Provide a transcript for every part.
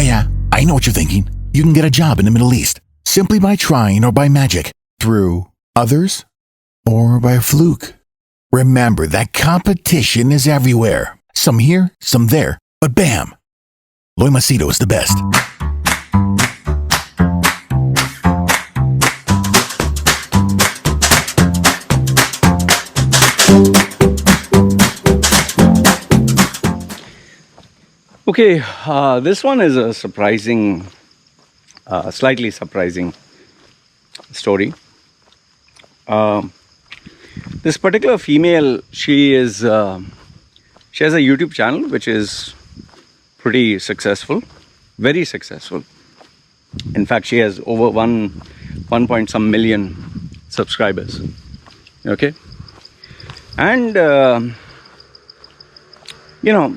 Yeah, I know what you're thinking. You can get a job in the Middle East simply by trying or by magic, through others, or by a fluke. Remember that competition is everywhere. Some here, some there, but bam! Loy Machedo is the best. Okay, this one is a surprising, slightly surprising story. This particular female, she has a YouTube channel which is pretty successful, very successful. In fact, she has over one point some million subscribers. Okay, and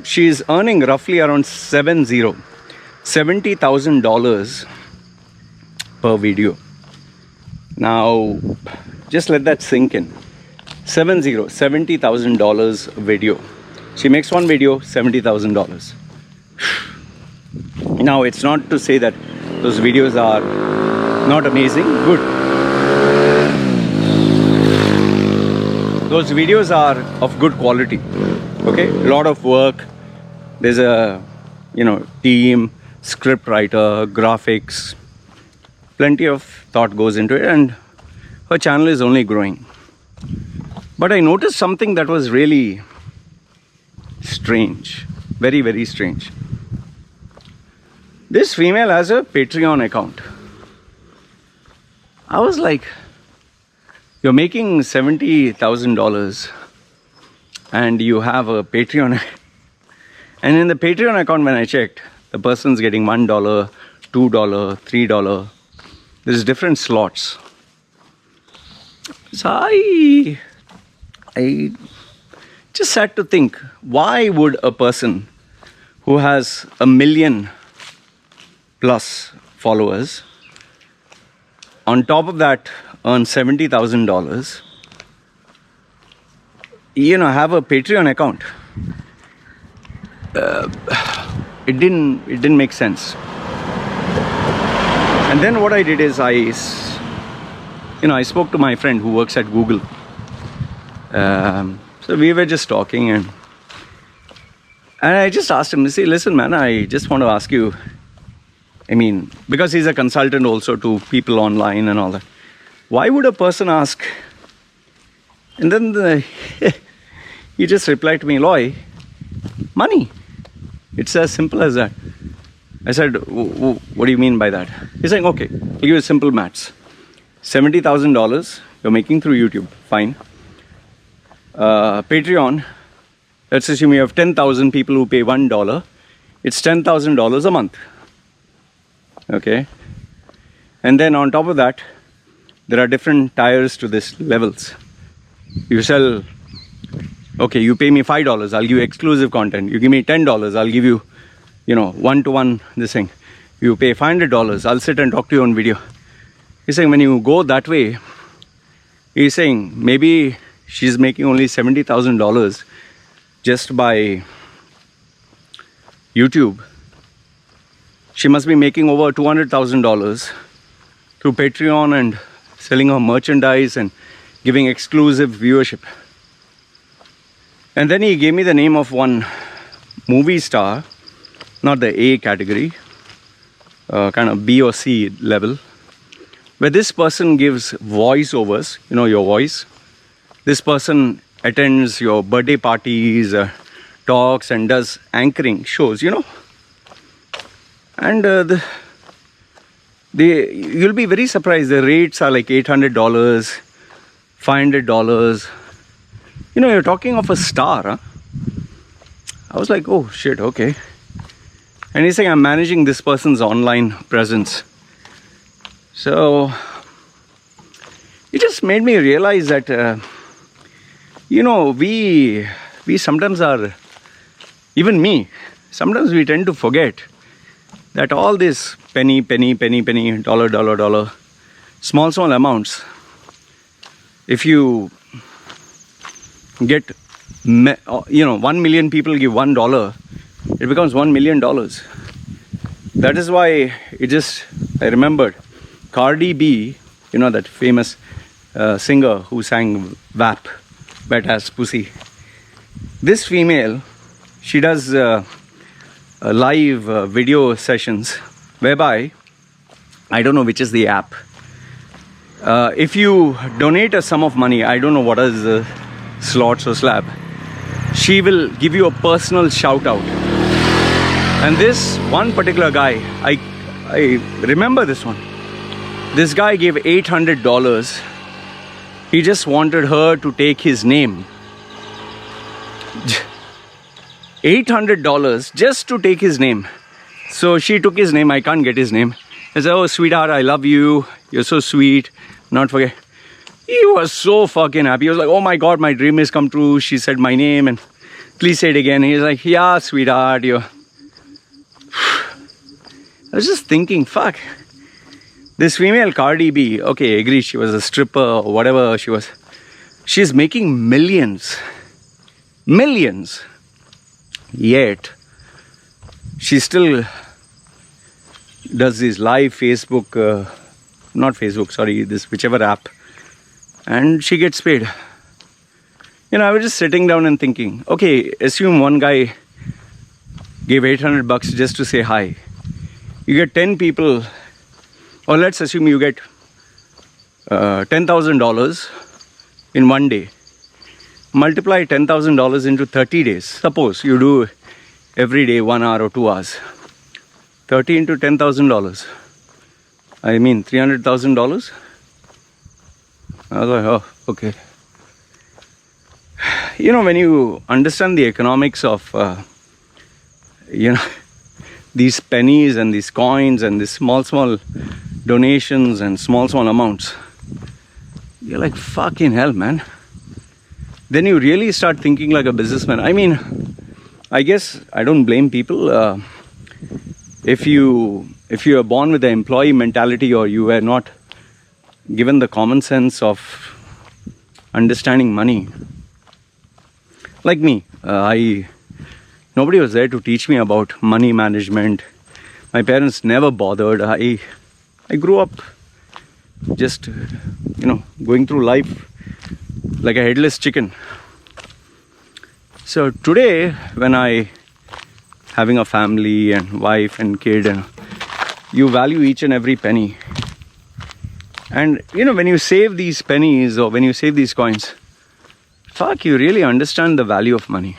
she's earning roughly around $70,000 per video. Now, just let that sink in. $70,000 video. She makes one video, $70,000. Now, it's not to say that those videos are not amazing. Good. Those videos are of good quality. Okay, a lot of work. There's a team, script writer, graphics, plenty of thought goes into it, and her channel is only growing. But I noticed something that was really strange, very, very strange. This female has a Patreon account. I was like, you're making $70,000 and you have a Patreon. And in the Patreon account, when I checked, the person's getting $1, $2, $3. There's different slots. So I just had to think, why would a person who has 1 million plus followers, on top of that earn $70,000, have a Patreon account? It didn't make sense. And then what I did is I spoke to my friend who works at Google. So we were just talking, and I just asked him, say, listen, man, I just want to ask you, because he's a consultant also to people online and all that, why would a person ask? And then he just replied to me, Loy, money. It's as simple as that. I said, what do you mean by that? He's saying, okay, I'll give you simple maths. $70,000 you're making through YouTube, fine. Patreon, let's assume you have 10,000 people who pay $1. It's $10,000 a month. Okay. And then on top of that, there are different tiers to this levels. You sell, okay, you pay me $5, I'll give you exclusive content. You give me $10, I'll give you, one-to-one this thing. You pay $500, I'll sit and talk to you on video. He's saying when you go that way, he's saying maybe she's making only $70,000 just by YouTube. She must be making over $200,000 through Patreon and selling her merchandise and giving exclusive viewership. And then he gave me the name of one movie star, not the A category, kind of B or C level, where this person gives voiceovers, your voice. This person attends your birthday parties, talks, and does anchoring shows, And you'll be very surprised. The rates are like $800, $500. You're talking of a star, huh? I was like, oh shit, okay. And he's saying, I'm managing this person's online presence. So it just made me realize that, we sometimes are, even me, sometimes we tend to forget that all this penny, dollar, small amounts, if you get, 1 million people give $1, it becomes $1 million. That is why I remembered Cardi B, you know, that famous singer who sang WAP, Wet Ass Pussy. This female, she does live video sessions whereby, I don't know which is the app. If you donate a sum of money, I don't know what is slots or slab, she will give you a personal shout out. And this one particular guy, I remember this one. This guy gave $800. He just wanted her to take his name. $800 just to take his name. So she took his name. I can't get his name. I said, "Oh, sweetheart, I love you. You're so sweet. Not forget." He was so fucking happy. He was like, "Oh my God, my dream has come true." She said my name and please say it again. He's like, "Yeah, sweetheart, you." I was just thinking, fuck. This female Cardi B, okay, agree, she was a stripper or whatever she was. She's making millions. Millions. Yet, she still does this live Facebook, not Facebook, sorry, this whichever app. And she gets paid. You know, I was just sitting down and thinking, okay, assume one guy gave $800 just to say hi. You get 10 people, or let's assume you get $10,000 in one day. Multiply $10,000 into 30 days. Suppose you do every day 1 hour or 2 hours. 30 into $10,000. I mean $300,000. I was like, oh, okay. You know, when you understand the economics of, you know, these pennies and these coins and these small donations and small amounts, you're like, fucking hell, man. Then you really start thinking like a businessman. I mean, I guess I don't blame people. If you are born with the employee mentality, or you were not given the common sense of understanding money, like me, nobody was there to teach me about money management. My parents never bothered. I grew up just, you know, going through life like a headless chicken. So today, when I having a family and wife and kid, and you value each and every penny. And you know, when you save these pennies or when you save these coins, fuck, you really understand the value of money.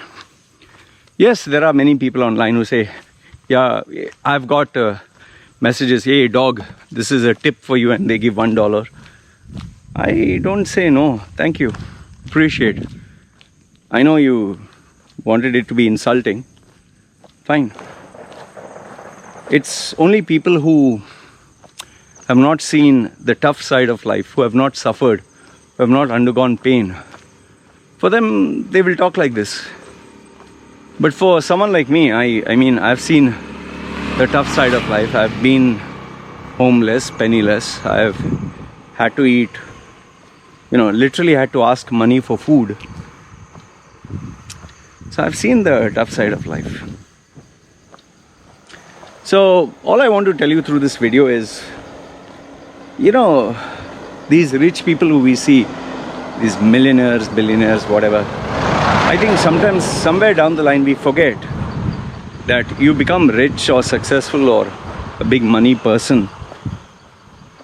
Yes, there are many people online who say, yeah, I've got messages, hey dog, this is a tip for you, and they give $1. I don't say no, thank you, appreciate it. I know you wanted it to be insulting, fine. It's only people who have not seen the tough side of life, who have not suffered, who have not undergone pain. For them, they will talk like this. But for someone like me, I mean, I've seen the tough side of life. I've been homeless, penniless. I've had to eat, you know, literally had to ask money for food. So I've seen the tough side of life. So all I want to tell you through this video is, you know, these rich people who we see, these millionaires, billionaires, whatever, I think sometimes, somewhere down the line, we forget that you become rich or successful or a big money person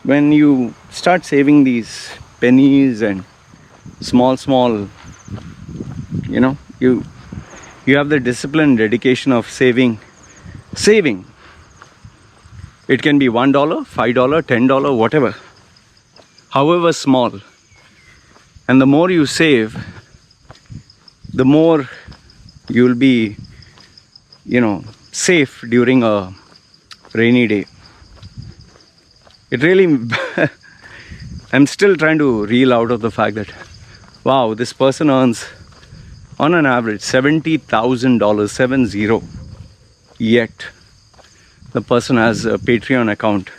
when you start saving these pennies and small, you know, you have the discipline, dedication of saving. It can be $1, $5, $10, whatever, however small. And the more you save, the more you'll be, you know, safe during a rainy day. It really, I'm still trying to reel out of the fact that, wow, this person earns on an average $70,000, 70. Yet the person has a Patreon account,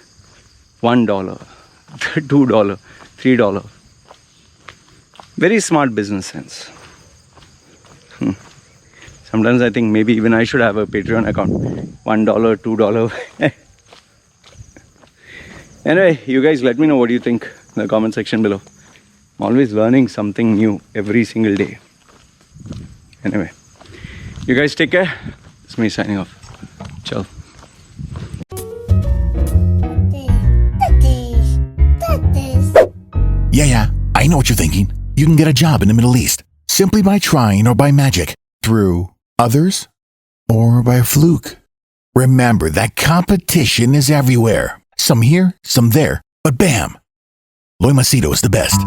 $1, $2, $3. Very smart business sense. Sometimes I think maybe even I should have a Patreon account, $1, $2. Anyway, you guys let me know what you think in the comment section below. I'm always learning something new every single day. Anyway, you guys take care. It's me signing off. Ciao. Yeah, I know what you're thinking. You can get a job in the Middle East simply by trying or by magic, through others or by fluke. Remember that competition is everywhere. Some here, some there, but bam! Loy Machedo is the best.